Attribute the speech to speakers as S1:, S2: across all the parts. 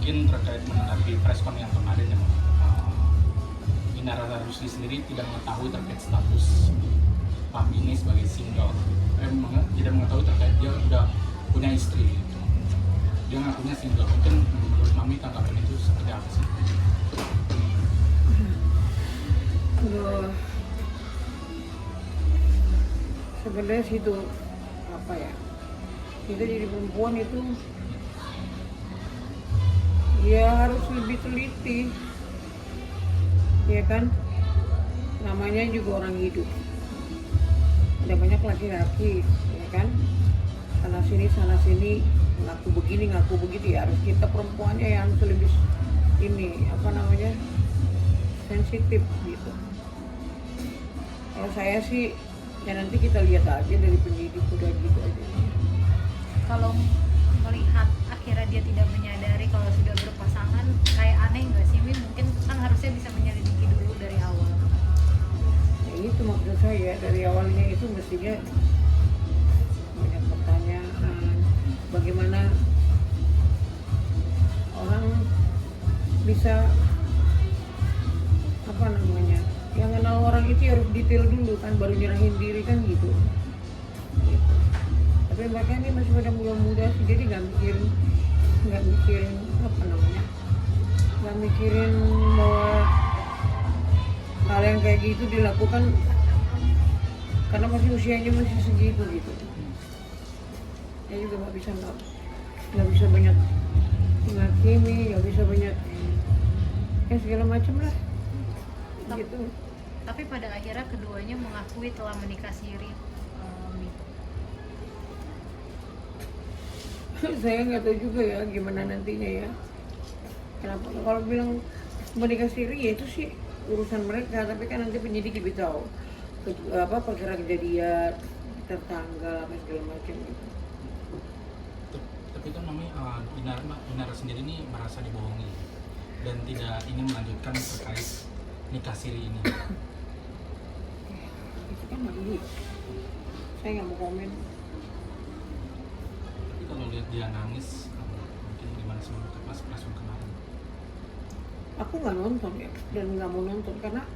S1: mungkin terkait menanggapi preskon yang kemarin yang Inara Rusli sendiri tidak mengetahui terkait status Pak ini sebagai single, tidak mengetahui terkait dia udah punya istri gitu. Dia ngakunya single. Mungkin menurut Mami tanggapan itu seperti apa sih?
S2: Sebenarnya situ apa ya, kita jadi perempuan itu ya harus lebih teliti, ya kan, namanya juga orang hidup, ada banyak laki-laki, ya kan, sana sini ngaku begini ngaku begitu, ya harus kita perempuannya yang lebih ini apa namanya sensitif gitu. Kalau saya sih ya nanti kita lihat aja dari penyidik, udah gitu aja.
S3: Kalau melihat akhirnya dia tidak menyadari kalau sudah berpasangan, kayak aneh nggak sih, Min? Mungkin kan harusnya bisa menyelidiki dulu dari awal.
S2: Ya itu maksud saya, dari awalnya itu mestinya banyak pertanyaan, bagaimana orang bisa apa namanya, yang kenal orang itu harus detail dulu kan, baru nyerahin diri kan gitu. Tapi mereka ini masih pada muda-muda sih, jadi nggak mikirin apa namanya, nggak mikirin bahwa hal yang kayak gitu dilakukan karena masih usianya masih segitu gitu. Ya juga nggak bisa banyak menghakimi, nggak bisa banyak ya segala macam lah gitu.
S3: Tapi pada akhirnya keduanya mengakui telah menikah siri.
S2: Saya nggak tahu juga ya gimana nantinya ya. Kenapa kalau bilang menikah siri ya itu sih urusan mereka, tapi kan nanti penyidik lebih tahu apa perkara kejadian, tanggal apa segala macam gitu.
S1: Tapi kan Mami, Inara sendiri ini merasa dibohongi dan tidak ingin melanjutkan terkait nikah siri ini.
S2: Itu kan Mami, saya nggak mau komen.
S1: Tapi kalau lihat dia nangis, mungkin gimana sih pas preskon kemarin?
S2: Aku nggak nonton ya, dan nggak mau nonton karena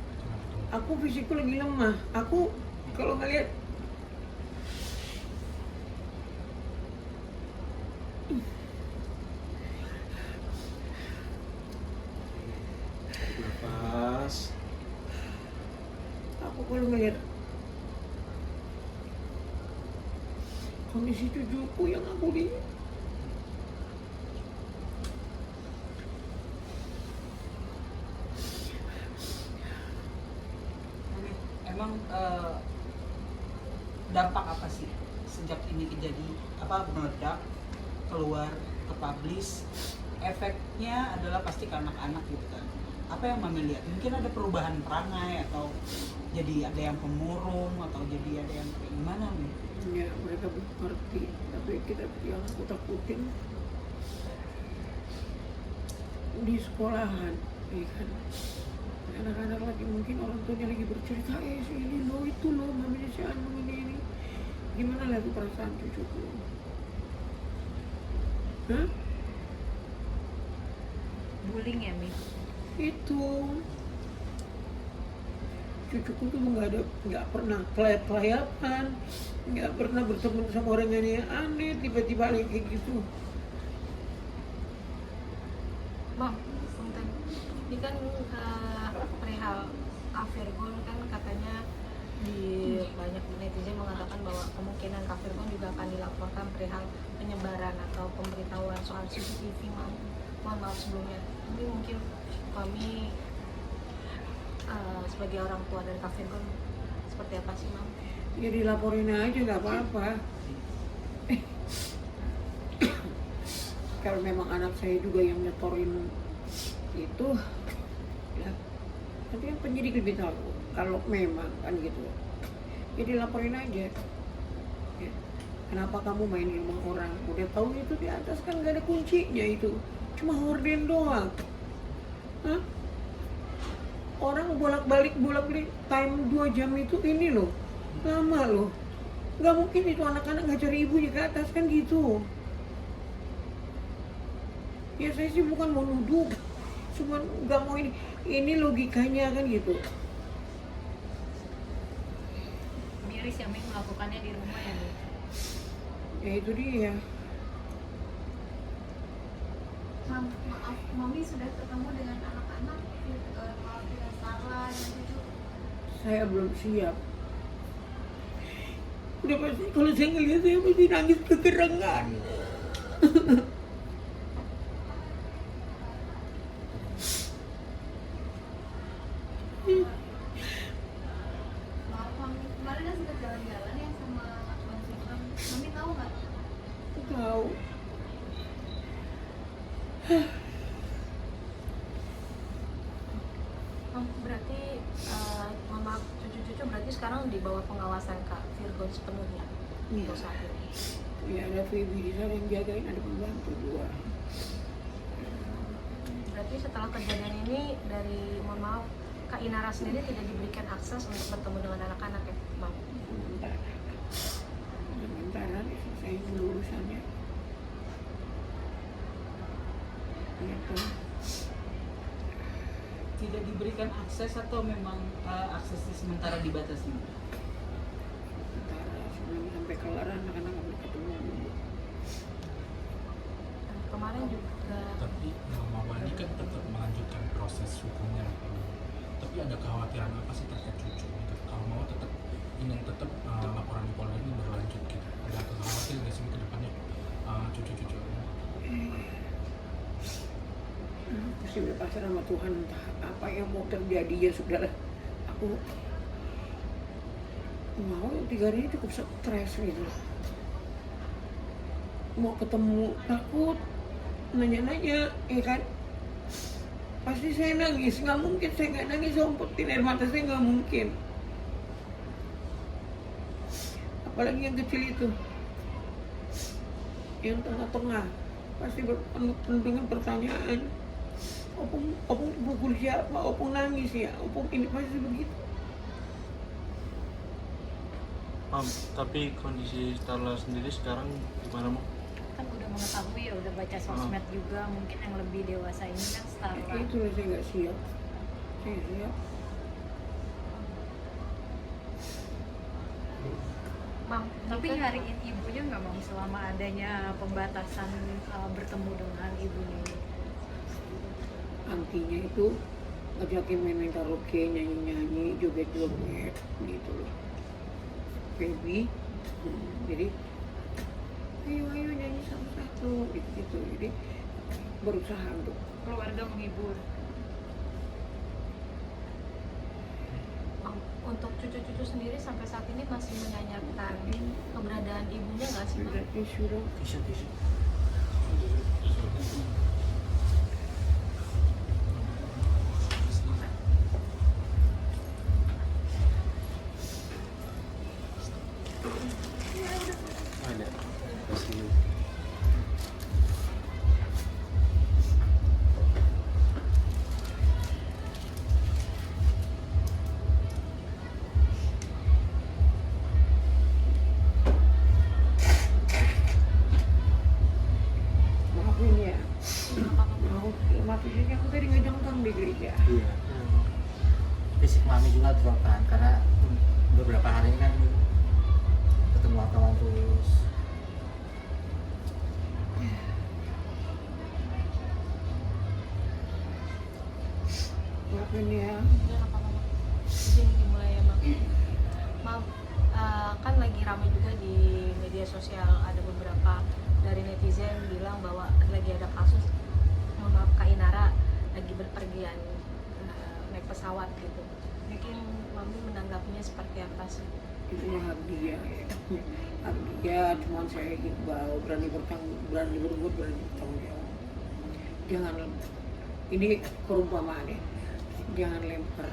S2: aku fisikku lagi lemah. Aku kalau ngeliat
S4: Nafas.
S2: aku kalau ngeliat kondisi cucuku yang aku lihat,
S5: Emang dampak apa sih sejak ini kejadian meledak keluar ke publish? Efeknya adalah pasti ke anak-anak gitu kan. Apa yang Mami lihat? Mungkin ada perubahan perangai atau jadi ada yang pemurung atau jadi ada yang kayak gimana nih?
S2: ya mereka mengerti, tapi kita yang aku takutin di sekolahan, ya kan, anak-anak lagi mungkin orang tuanya lagi bercerita, si ini lo itu lo mamanya si Anu ini gimana lah itu perasaan cucuku, hah?
S3: Bullying ya, Mi?
S2: Itu cucuku tuh nggak pernah kelayapan, nggak pernah bertemu sama orang yang aneh, tiba-tiba lagi kayak gitu.
S6: Bang, punten. Ini kan perihal Kafirgon kan katanya di banyak netizen mengatakan bahwa kemungkinan Kafirgon juga akan dilaporkan perihal penyebaran atau pemberitahuan soal CCTV. Mohon maaf sebelumnya. Tapi mungkin kami sebagai orang tua dari Kafirgon seperti apa sih, Mam?
S2: Ya dilaporin aja, nggak apa-apa. Kalau memang anak saya juga yang nyetorin itu, ya nanti kan penyidik lebih tahu. Kalau memang kan gitu, ya dilaporin aja. Ya. Kenapa kamu main di rumah orang? Udah tahu itu di atas kan nggak ada kuncinya itu, cuma horden doang. Hah? Orang bolak-balik time 2 jam itu ini loh, lama loh. Nggak mungkin itu anak-anak nggak cari ibunya ke atas kan gitu. Ya saya sih bukan mau nuduh, cuman nggak mau ini logikanya kan gitu.
S3: Miris yang melakukannya di rumah ya Bu.
S2: Ya itu dia.
S6: Maaf, Mami sudah ketemu dengan anak-anak, maaf dengan Starla dan cucu.
S2: Saya belum siap. Udah pasti kalau saya ngeliat saya pasti nangis kegerangan.
S6: Maaf Mami, kemarin kan sempat jalan-jalan ya sama Bang Sifan. Mami tahu nggak?
S2: Tahu.
S6: Berarti mama cucu-cucu berarti sekarang di bawah pengawasan Kak Virgon sepenuhnya
S2: Iya.
S6: untuk saat ini.
S2: Ya ada Feby di sana yang jagain, ada pembantu dua.
S6: Berarti setelah kejadian ini dari mohon maaf Kak Inara sendiri tidak diberikan akses untuk bertemu dengan anak-anak ya, Bang?
S2: Sementara selesai dulu urusannya. Gitu.
S5: Tidak diberikan akses atau memang aksesnya sementara dibatasi?
S2: Sementara sebelum sampai kelar anak-anak nggak boleh ketemu dulu.
S6: Kemarin juga
S1: Tapi Mama Wani kan tetap melanjutkan proses hukumnya. Tapi ada kekhawatiran apa sih terkait cucu? Gitu. Kalau mau tetap ingin tetap laporan di Polda ini berlanjut gitu. Ada kekhawatiran nggak sih ke depannya cucu-cucu?
S2: Pasti berpasrah sama Tuhan, entah apa yang mau terjadi ya sudahlah. Aku mau 3 hari ini cukup stres gitu. Mau ketemu takut nanya-nanya, ya kan? Pasti saya nangis, nggak mungkin saya nggak nangis, saya umpetin air mata saya nggak mungkin. Apalagi yang kecil itu, yang tengah-tengah, pasti penuh dengan pertanyaan. Opung pukul siapa? Opung nangis ya? Opung ini pasti begitu.
S4: Tapi kondisi Starla sendiri sekarang gimana, Mam?
S3: Kan udah mengetahui ya, udah baca sosmed juga, mungkin yang lebih dewasa ini kan Starla.
S2: Itu lah saya nggak siap. Saya siap.
S6: Mam,
S3: Tapi
S6: ini kan-
S3: nyariin ibunya nggak Mam selama adanya pembatasan bertemu dengan ibunya ini?
S2: Antinya itu ngajakin main karaoke, nyanyi-nyanyi, joget-joget gitu loh. Baby, jadi ayo nyanyi satu-satu gitu. Jadi berusaha untuk
S3: Keluarga menghibur.
S6: Mam, untuk cucu-cucu sendiri sampai saat ini masih menanyakan keberadaan ibunya nggak sih, Mam?
S2: berarti suruh
S4: Tisu. Ada. Kasih.
S2: maafin ya.
S6: Apa, Mam?
S2: Maafin aku tadi ngejengkang di gereja.
S7: Iya. Fisik mami juga drop kan karena beberapa hari ini kan ketemu wartawan terus.
S2: Maafin ya.
S6: Ya, apa, Mam? Izin dimulai ya, Mam. Mam, kan lagi ramai juga di media sosial, ada beberapa dari netizen bilang bahwa lagi ada kasus, mohon maaf, Kak Inara lagi berpergian naik pesawat gitu. Mungkin Mami menanggapinya seperti apa sih?
S2: Itu mah hak dia ya. Hak dia, cuman saya iqbal, berani berbuat, berani bertanggung jawab. Jangan, ini perumpamaan ya, jangan lempar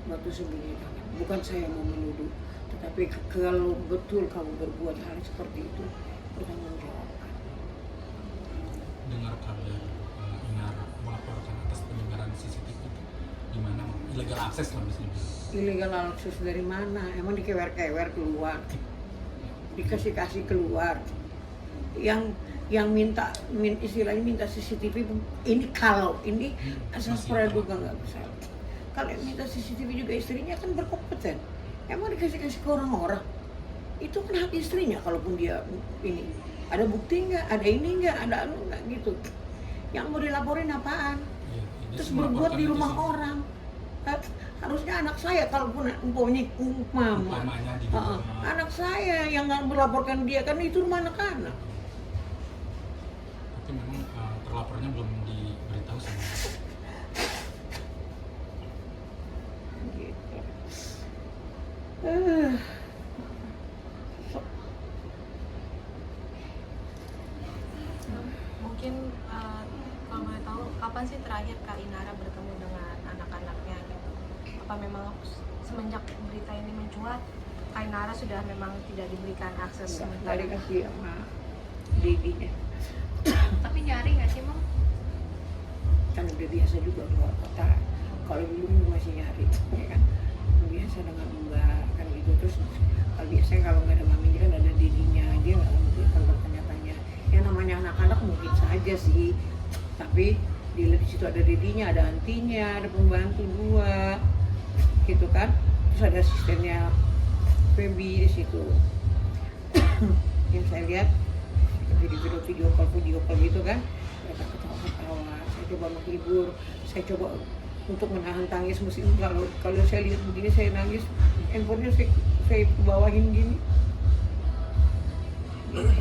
S2: batu sembunyi tangan. Bukan saya mau menuduh, tetapi kalau betul kamu berbuat hal seperti itu, bertanggung jawabkan.
S1: Dengar kabar Inara melaporkan atas penyebaran CCTV itu gimana? Illegal access lah misalnya.
S2: Illegal akses dari mana? Emang dikewer-kewer keluar, dikasih-kasih keluar. yang istilahnya minta CCTV ini kalau ini asas
S1: Masih
S2: praduga nggak bersalah. Kalau yang minta CCTV juga istrinya kan berkompeten. Emang dikasih ke orang-orang itu kan hak istrinya, kalaupun dia ini ada bukti nggak, ada ini nggak, ada anu nggak gitu. Yang mau dilaporin apaan?
S1: Iya, dia
S2: Terus
S1: sih
S2: berbuat
S1: melaporkan
S2: di
S1: itu
S2: rumah
S1: sih.
S2: orang. Harusnya anak saya kalaupun umpamanya mama,
S1: Umpamanya di
S2: Heeh,
S1: rumah.
S2: anak saya yang nggak melaporkan dia kan itu rumah anak-anak.
S1: Tapi memang terlapornya belum diberitahu sama
S2: Gitu.
S6: Mungkin kalau boleh tahu kapan sih terakhir Kak Inara bertemu dengan anak-anaknya gitu? Apa memang semenjak berita ini mencuat Kak Inara sudah memang tidak diberikan akses
S2: Nggak
S6: sementara?
S2: dikasih sama dedinya.
S3: Tapi nyari nggak sih Mam?
S2: Kan udah biasa juga keluar kota. Kalau dulu masih nyari, ya kan? Biasa dengan mbak kan gitu. Terus kalau biasanya kalau nggak ada maminya kan ada dedinya, dia nggak mungkin kan bertanya-tanya. Yang namanya anak-anak mungkin saja sih, tapi di situ ada dedinya, ada antinya, ada pembantu dua, gitu kan? Terus ada asistennya Feby di situ. Yang saya lihat video call gitu kan, mereka ketawa-ketawa. Saya coba menghibur, saya coba untuk menahan tangis. Mesti kalau saya lihat begini saya nangis, handphonenya saya bawahin gini. Gitu.